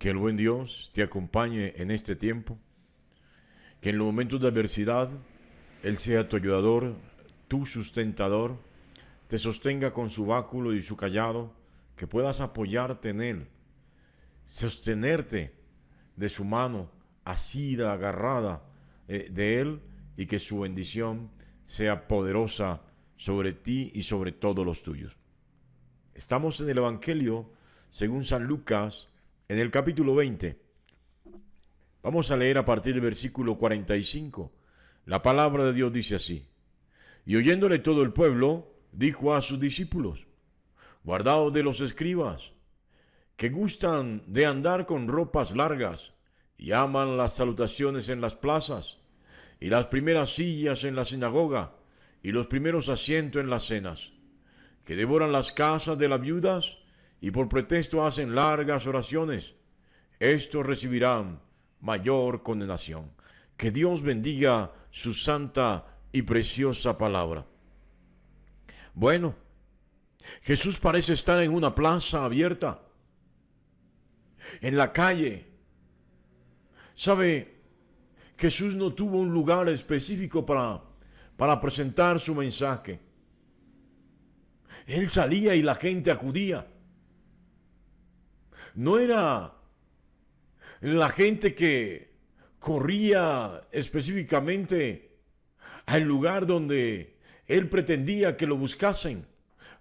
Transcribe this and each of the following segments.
Que el buen Dios te acompañe en este tiempo, que en los momentos de adversidad Él sea tu ayudador, tu sustentador, te sostenga con su báculo y su cayado, que puedas apoyarte en Él, sostenerte de su mano asida, agarrada de Él, y que su bendición sea poderosa sobre ti y sobre todos los tuyos. Estamos en el Evangelio según San Lucas, en el capítulo 20. Vamos a leer a partir del versículo 45. La palabra de Dios dice así: y oyéndole todo el pueblo, dijo a sus discípulos: guardaos de los escribas, que gustan de andar con ropas largas, y aman las salutaciones en las plazas, y las primeras sillas en la sinagoga, y los primeros asientos en las cenas, que devoran las casas de las viudas, y por pretexto hacen largas oraciones. Estos recibirán mayor condenación. Que Dios bendiga su santa y preciosa palabra. Bueno, Jesús parece estar en una plaza abierta, en la calle. ¿Sabe? Jesús no tuvo un lugar específico para presentar su mensaje. Él salía y la gente acudía. No era la gente que corría específicamente al lugar donde Él pretendía que lo buscasen.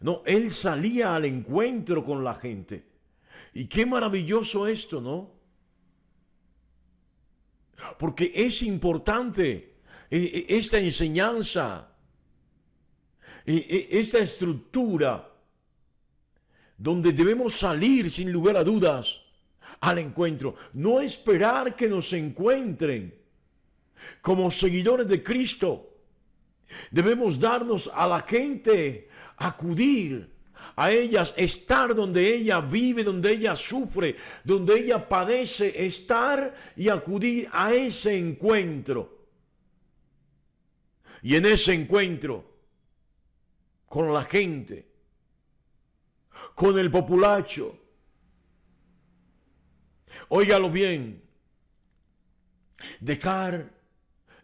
No, Él salía al encuentro con la gente. Y qué maravilloso esto, ¿no? Porque es importante esta enseñanza, esta estructura, donde debemos salir sin lugar a dudas al encuentro. No esperar que nos encuentren. Como seguidores de Cristo, debemos darnos a la gente, acudir a ellas, estar donde ella vive, donde ella sufre, donde ella padece, estar y acudir a ese encuentro. Y en ese encuentro, con la gente, con el populacho, óigalo bien, dejar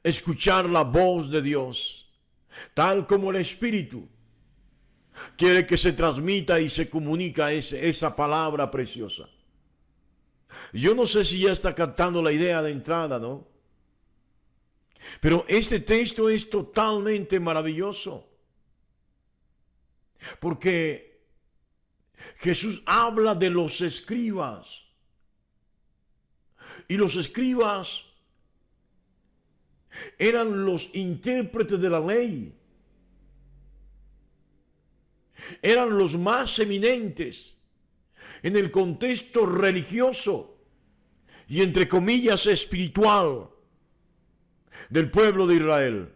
escuchar la voz de Dios, tal como el Espíritu quiere que se transmita y se comunica esa palabra preciosa. Yo no sé si ya está captando la idea de entrada, ¿no? Pero este texto es totalmente maravilloso, porque Jesús habla de los escribas. Y los escribas eran los intérpretes de la ley. Eran los más eminentes en el contexto religioso y, entre comillas, espiritual del pueblo de Israel.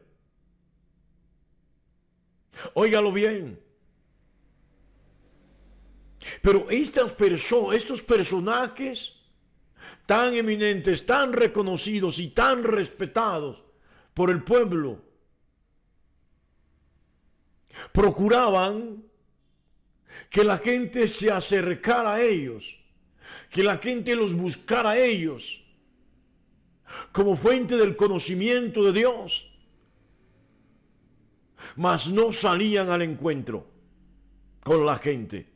Óigalo bien. Pero estos personajes tan eminentes, tan reconocidos y tan respetados por el pueblo, procuraban que la gente se acercara a ellos, que la gente los buscara a ellos como fuente del conocimiento de Dios, mas no salían al encuentro con la gente.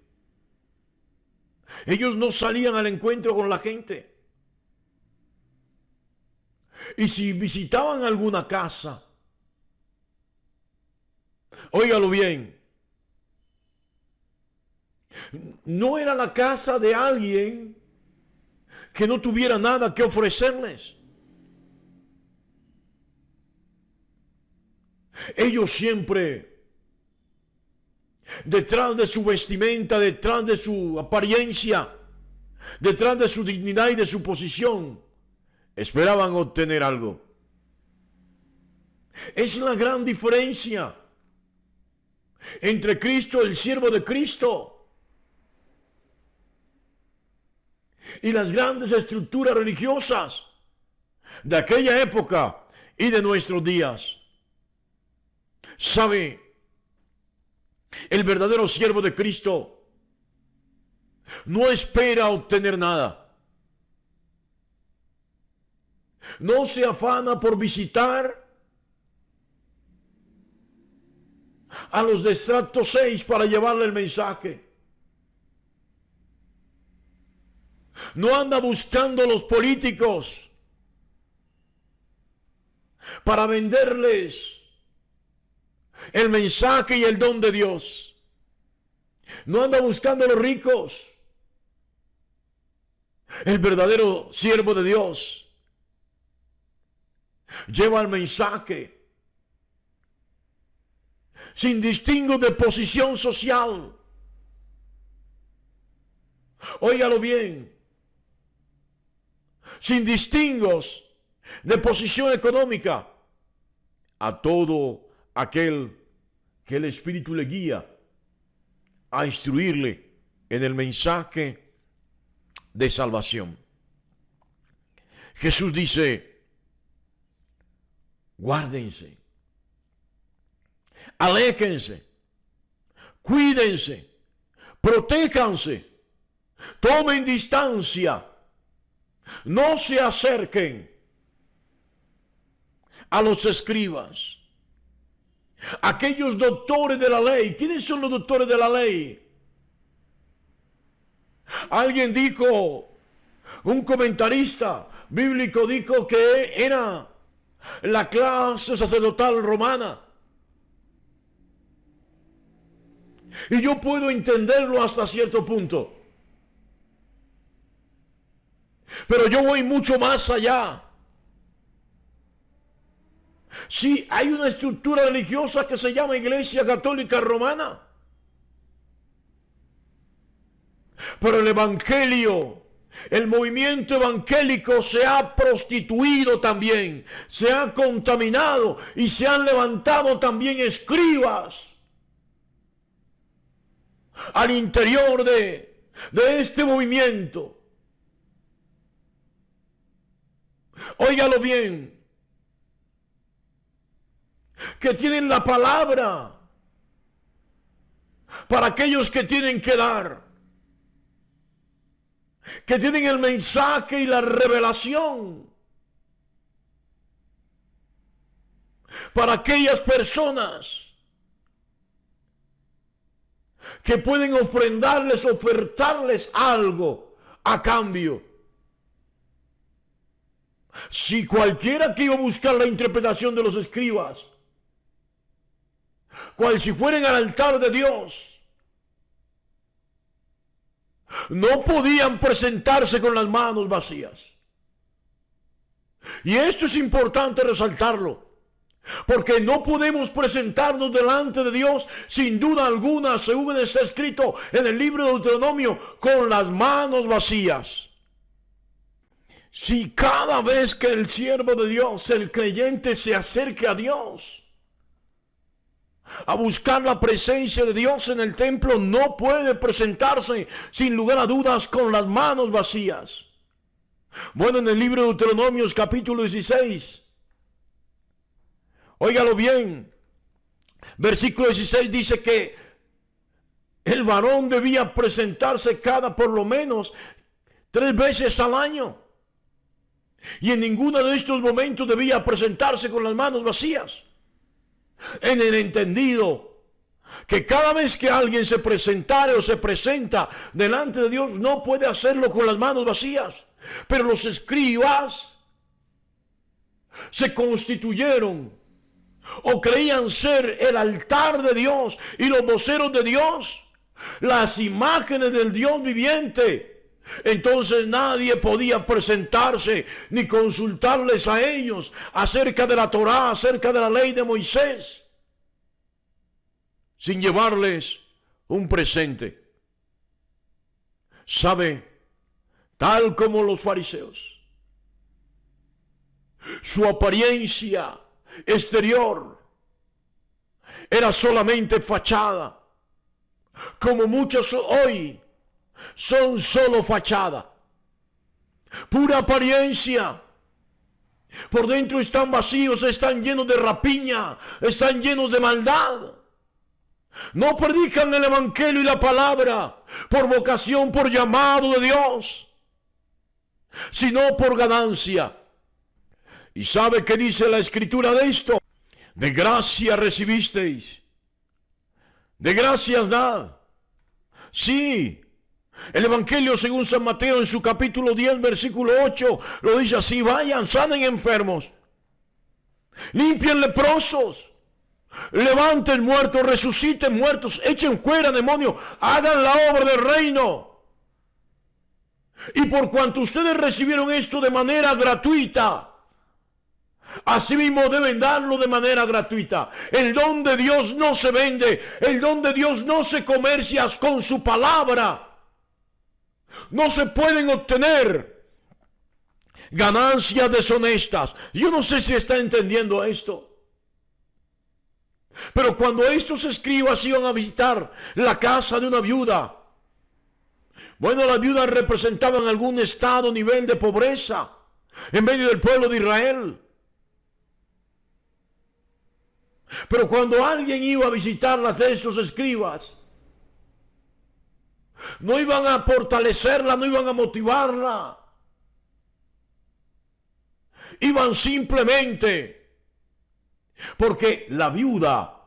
Ellos no salían al encuentro con la gente. Y si visitaban alguna casa, óigalo bien, no era la casa de alguien que no tuviera nada que ofrecerles. Ellos siempre, detrás de su vestimenta, detrás de su apariencia, detrás de su dignidad y de su posición, esperaban obtener algo. Es la gran diferencia entre Cristo, el siervo de Cristo, y las grandes estructuras religiosas de aquella época y de nuestros días. ¿Sabe? El verdadero siervo de Cristo no espera obtener nada. No se afana por visitar a los de estrato 6 para llevarle el mensaje. No anda buscando a los políticos para venderles el mensaje y el don de Dios. No anda buscando a los ricos. El verdadero siervo de Dios lleva el mensaje sin distingo de posición social. Óigalo bien. Sin distingos de posición económica. A todo aquel que el Espíritu le guía a instruirle en el mensaje de salvación. Jesús dice: guárdense, aléjense, cuídense, protéjanse, tomen distancia, no se acerquen a los escribas, aquellos doctores de la ley. ¿Quiénes son los doctores de la ley? Alguien dijo, un comentarista bíblico dijo que era la clase sacerdotal romana. Y yo puedo entenderlo hasta cierto punto. Pero yo voy mucho más allá. Sí, hay una estructura religiosa que se llama Iglesia Católica Romana. Pero el evangelio, el movimiento evangélico se ha prostituido también, se ha contaminado y se han levantado también escribas al interior de este movimiento. Óigalo bien, que tienen la palabra para aquellos que tienen que dar, que tienen el mensaje y la revelación para aquellas personas que pueden ofertarles algo a cambio. Si cualquiera que iba a buscar la interpretación de los escribas, cual si fueran al altar de Dios, no podían presentarse con las manos vacías. Y esto es importante resaltarlo, porque no podemos presentarnos delante de Dios sin duda alguna, según está escrito en el libro de Deuteronomio, con las manos vacías. Si cada vez que el siervo de Dios, el creyente, se acerque a Dios, a buscar la presencia de Dios en el templo, no puede presentarse sin lugar a dudas con las manos vacías. Bueno, en el libro de Deuteronomios capítulo 16, óigalo bien, versículo 16 dice que el varón debía presentarse por lo menos 3 veces al año. Y en ninguno de estos momentos debía presentarse con las manos vacías. En el entendido que cada vez que alguien se presentare o se presenta delante de Dios, no puede hacerlo con las manos vacías. Pero los escribas se constituyeron o creían ser el altar de Dios y los voceros de Dios, las imágenes del Dios viviente. Entonces nadie podía presentarse ni consultarles a ellos acerca de la Torá, acerca de la ley de Moisés, sin llevarles un presente. ¿Sabe? Tal como los fariseos, su apariencia exterior era solamente fachada, como muchos hoy son solo fachada, pura apariencia. Por dentro están vacíos, están llenos de rapiña, están llenos de maldad. No predican el evangelio y la palabra por vocación, por llamado de Dios, sino por ganancia. ¿Y sabe qué dice la Escritura de esto? De gracia recibisteis, de gracias dad. Sí, el Evangelio según San Mateo en su capítulo 10, versículo 8, lo dice así: vayan, sanen enfermos, limpien leprosos, levanten muertos, resuciten muertos, echen fuera demonios, hagan la obra del reino. Y por cuanto ustedes recibieron esto de manera gratuita, asimismo deben darlo de manera gratuita. El don de Dios no se vende, el don de Dios no se comercia con su palabra. No se pueden obtener ganancias deshonestas. Yo no sé si está entendiendo esto. Pero cuando estos escribas iban a visitar la casa de una viuda, bueno, las viudas representaban algún estado, nivel de pobreza en medio del pueblo de Israel. Pero cuando alguien iba a visitarlas de esos escribas, no iban a fortalecerla, no iban a motivarla. Iban simplemente porque la viuda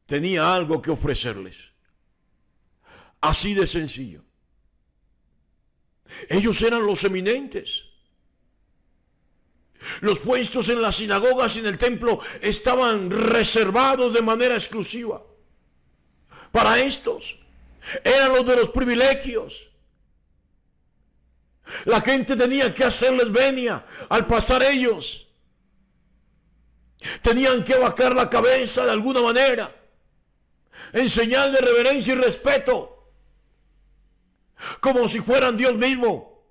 tenía algo que ofrecerles. Así de sencillo. Ellos eran los eminentes. Los puestos en las sinagogas y en el templo estaban reservados de manera exclusiva para estos. Eran los de los privilegios. La gente tenía que hacerles venia al pasar ellos. Tenían que bajar la cabeza de alguna manera, en señal de reverencia y respeto, como si fueran Dios mismo.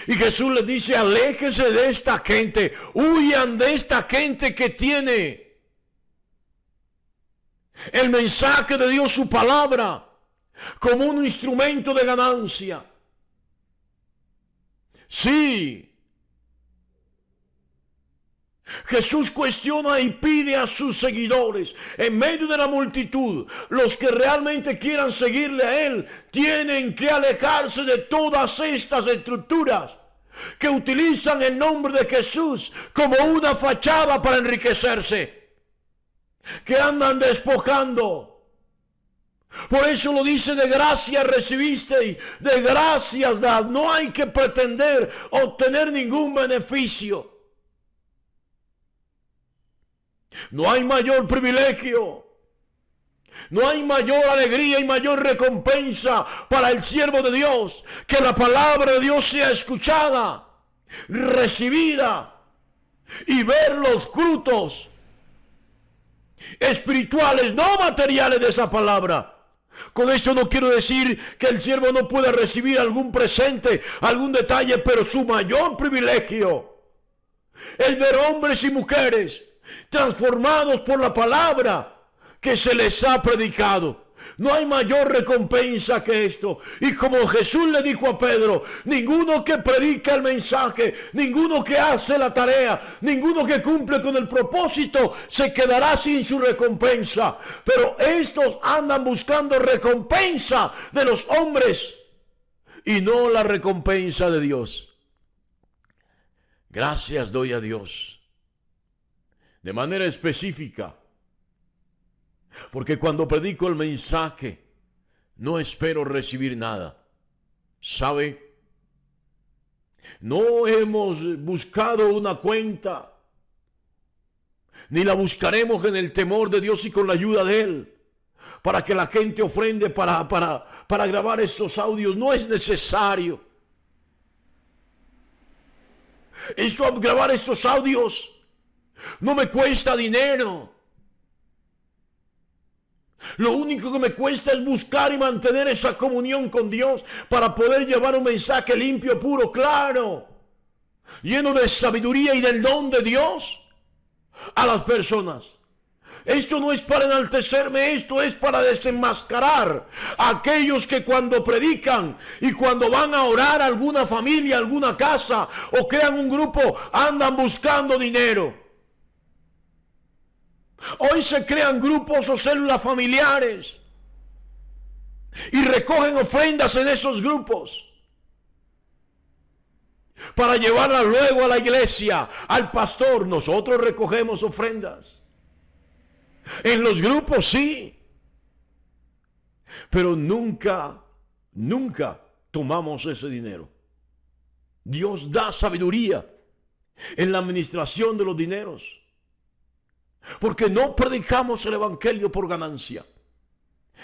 Y Jesús les dice: aléjense de esta gente, huyan de esta gente que tiene el mensaje de Dios, su palabra, como un instrumento de ganancia. Sí, Jesús cuestiona y pide a sus seguidores, en medio de la multitud, los que realmente quieran seguirle a Él, tienen que alejarse de todas estas estructuras que utilizan el nombre de Jesús como una fachada para enriquecerse, que andan despojando. Por eso lo dice: de gracia recibiste, de gracias dad. No hay que pretender obtener ningún beneficio. No hay mayor privilegio, no hay mayor alegría y mayor recompensa para el siervo de Dios que la palabra de Dios sea escuchada, recibida y ver los frutos espirituales, no materiales, de esa palabra. Con esto no quiero decir que el siervo no pueda recibir algún presente, algún detalle, pero su mayor privilegio es ver hombres y mujeres transformados por la palabra que se les ha predicado. No hay mayor recompensa que esto. Y como Jesús le dijo a Pedro: ninguno que predica el mensaje, ninguno que hace la tarea, ninguno que cumple con el propósito se quedará sin su recompensa. Pero estos andan buscando recompensa de los hombres y no la recompensa de Dios. Gracias doy a Dios de manera específica, porque cuando predico el mensaje no espero recibir nada. ¿Sabe? No hemos buscado una cuenta, ni la buscaremos en el temor de Dios y con la ayuda de Él, para que la gente ofrende para grabar estos audios. No es necesario. Grabar estos audios no me cuesta dinero. Lo único que me cuesta es buscar y mantener esa comunión con Dios para poder llevar un mensaje limpio, puro, claro, lleno de sabiduría y del don de Dios a las personas. Esto no es para enaltecerme, esto es para desenmascarar a aquellos que cuando predican y cuando van a orar a alguna familia, a alguna casa o crean un grupo, andan buscando dinero. Hoy se crean grupos o células familiares y recogen ofrendas en esos grupos. para llevarla luego a la iglesia, al pastor. Nosotros recogemos ofrendas. En los grupos sí. Pero nunca tomamos ese dinero. Dios da sabiduría en la administración de los dineros. Porque no predicamos el evangelio por ganancia.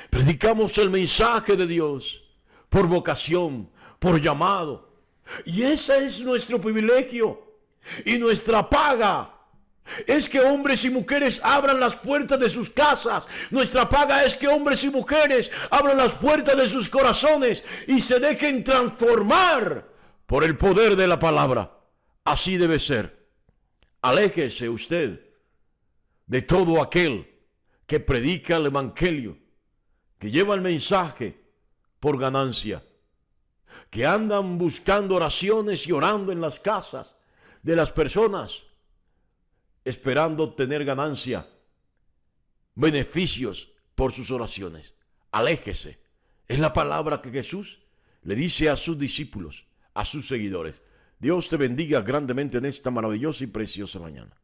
Predicamos el mensaje de Dios por vocación, por llamado. Y ese es nuestro privilegio y nuestra paga. Es que hombres y mujeres abran las puertas de sus casas. Nuestra paga es que hombres y mujeres abran las puertas de sus corazones y se dejen transformar por el poder de la palabra. Así debe ser. Aléjese usted de todo aquel que predica el evangelio, que lleva el mensaje por ganancia, que andan buscando oraciones y orando en las casas de las personas, esperando obtener ganancia, beneficios por sus oraciones. Aléjese. Es la palabra que Jesús le dice a sus discípulos, a sus seguidores. Dios te bendiga grandemente en esta maravillosa y preciosa mañana.